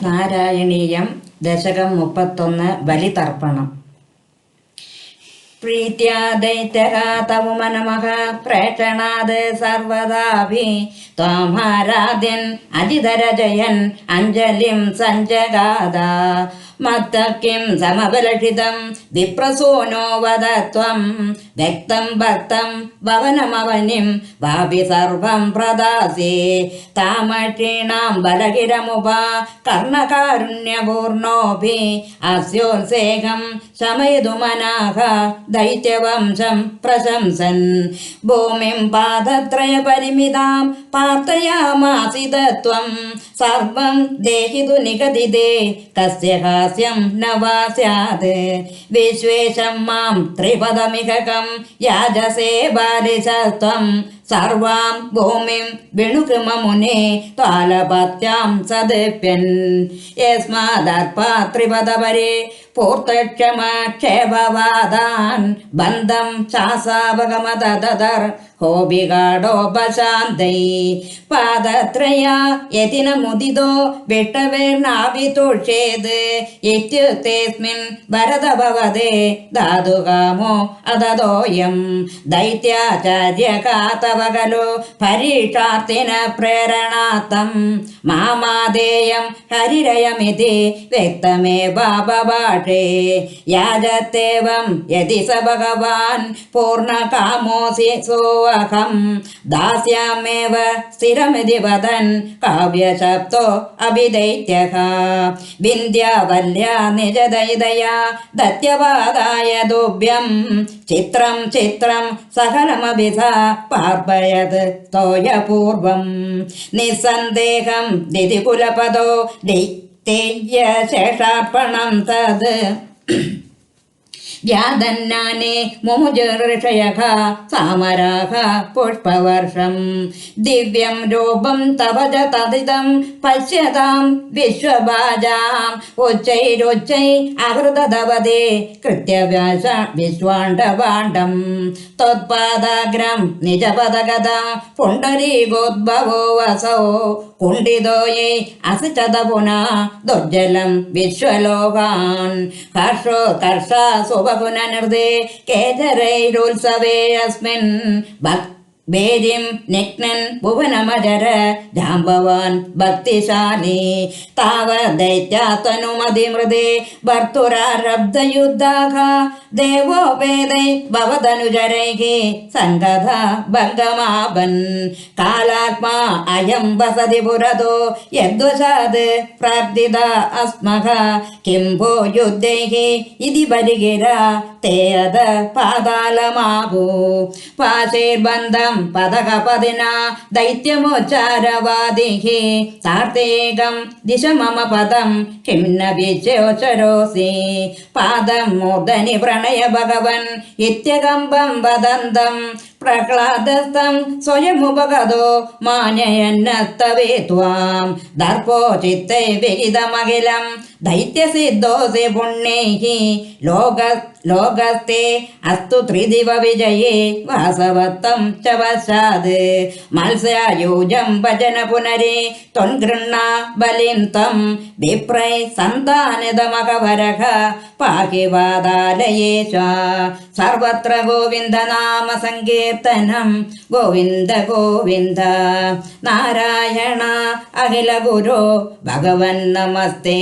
നാരായണീയം ദശകം 31 ബലിതർപ്പണം. പ്രീത്യാ ദൈത്യഘാതവു മനമഃ പ്രേക്ഷണാത് സർവദാഭി ത്വമാരാധ്യൻ അജിതരജയൻ അഞ്ജലിം സഞ്ജഗാദ മത്തക്കിം സമബലഷിതം വിപ്രസൂനോ വദ ത്വം വ്യക്തം ഭക്തം ഭവനമവനിം വാപി സർവം പ്രദാസി താമക്ഷീണാം ബലഹിരമുപ കർണകാരുണ്യപൂർണോഭി അസ്യോത്സേഹം ശമയതുമനാഹ ദൈത്യവംശം പ്രശംസൻ ഭൂമിം പാദത്രയ പരിമിതാം പാർത്തയാമാസിത ത്വം സർവം ദേഹിതു നിഗദിതേ കസ്യ ഹാസ്യം ന വാ സ്യാത് വിശ്വേശം മാം ത്രിപദമിഹകം യാജസേ ബാലിശത്വം സർവാം ഭൂമിം വിണുകൃമമുനെ ത്വാലപത്യാം സദപ്യൻ യസ്മാദർപ്പാത്രിപദപരേ പൂർത്തക്ഷമക്ഷേപവാദാൻ ബന്ധം ശാസാവഗമദദർ ഹോബികാടോപശാന്തൈ പാദത്രയ യതിന മുദിതോ വിട്ടവേർണാവിതുഷേത് ഇത്യുക്തേസ്മിൻ ഭരതഭവദേ ധാതുകാമോ അദദോയം ദൈത്യാചാര്യഘാതവകലോ പരീക്ഷാർത്ഥിന പ്രേരണാത്തം മാമാദേയം ഹരിരയമിതി വ്യക്തമേവാപഭാഷേ യാജത്തേവം യതി സ ഭഗവാൻ പൂർണ്ണകാമോസി സോऽഹം ദാസ്യാമേവ സ്ഥിരമിതി വദൻ കാവ്യശബ്ദോ അഭിദൈത്യഃ വിന്ധ്യാവല്യാ നിജദൈതയാ ദത്യവാദായ ദുഭ്യം ചിത്രം ചിത്രം സകലമഭി സ പാർപ്പയത് സ്തോയപൂർവം നിസ്സന്ദേഹം ദിതികുലപദോ ദൈത്യശേഷാർപ്പണം തത് വ്യാദന്നാനെ മുമുജഋഷയഃ സാമരാഃ പുഷ്പവർഷം ദിവ്യം രൂപം തവ ച തദിദം പശ്യതാം വിശ്വഭാജാം ഉച്ചൈരുച്ചൈ അഹൃതവദേ കൃത്യവ്യാസ വിശ്വാണ്ഡവാണ്ഡം ത്വത്പാദാഗ്രം നിജപദഗദാ പുണ്ഡരീകോദ്ഭവോ വസോ കുണ്ഡിതോയേ അസിചത പുനാ ദുർജലം വിശ്വലോകാൻ ഹർഷോത്കർഷ സുബഹുനനൃതേ കേചരൈരുത്സവേ അസ്മിൻ ഭേരിം നിഘ്നൻ ഭുവനമജര ജാംബവാൻ ഭക്തിശാലി താവദൈത്യാത്വനുമതിമൃതേ ഭർത്തുരാരബ്ധയുദ്ധാഃ ദേവോപേതൈ ഭവതനുജരൈഃ സംഗത ഭംഗമാപൻ കാലാത്മാ അയം വസതി പുരതോ യദ്വശാത് പ്രാർത്ഥിത അസ്മഃ കിം ഭോ യുദ്ധൈഃ ഇതി ബലിഗിര തേ അദ പാതാളമാപു പാശൈർബന്ധം പദകപദിനാ ദൈത്യമോച്ചാരവാദിഃ സാർത്ഥേകം ദിശ മമ പദം കിം ന വിശ്യോചരോസി പാദം മൂർധനി പ്രണയ ഭഗവൻ ഇത്യകമ്പം വദന്തം പ്രഹ്ലാദസ്തം സ്വയമുപഗതോ മാനയന്നത്തവേ ത്വാം ദർപ്പോ ചിത്തൈ വിഹിതമഖിലം ദൈത്യസിദ്ധോസി പുണ്യൈഃ ലോകസ്തേ അസ്തു ത്രിദിവ വിജയേ വാസവത്തം ച പശ്ചാത് മത്സ്യായൂജം ഭജന പുനരേ ത്വൻഗൃണ്ണാ ബലിം ത്വം വിപ്രൈ സന്താനിതമകവരഃ പാഹി വാതാലയേശ സർവത്ര ഗോവിന്ദനാമ സങ്കീർത്തനം ഗോവിന്ദ ഗോവിന്ദ നാരായണ അഖില ഗുരോ ഭഗവൻ നമസ്തേ.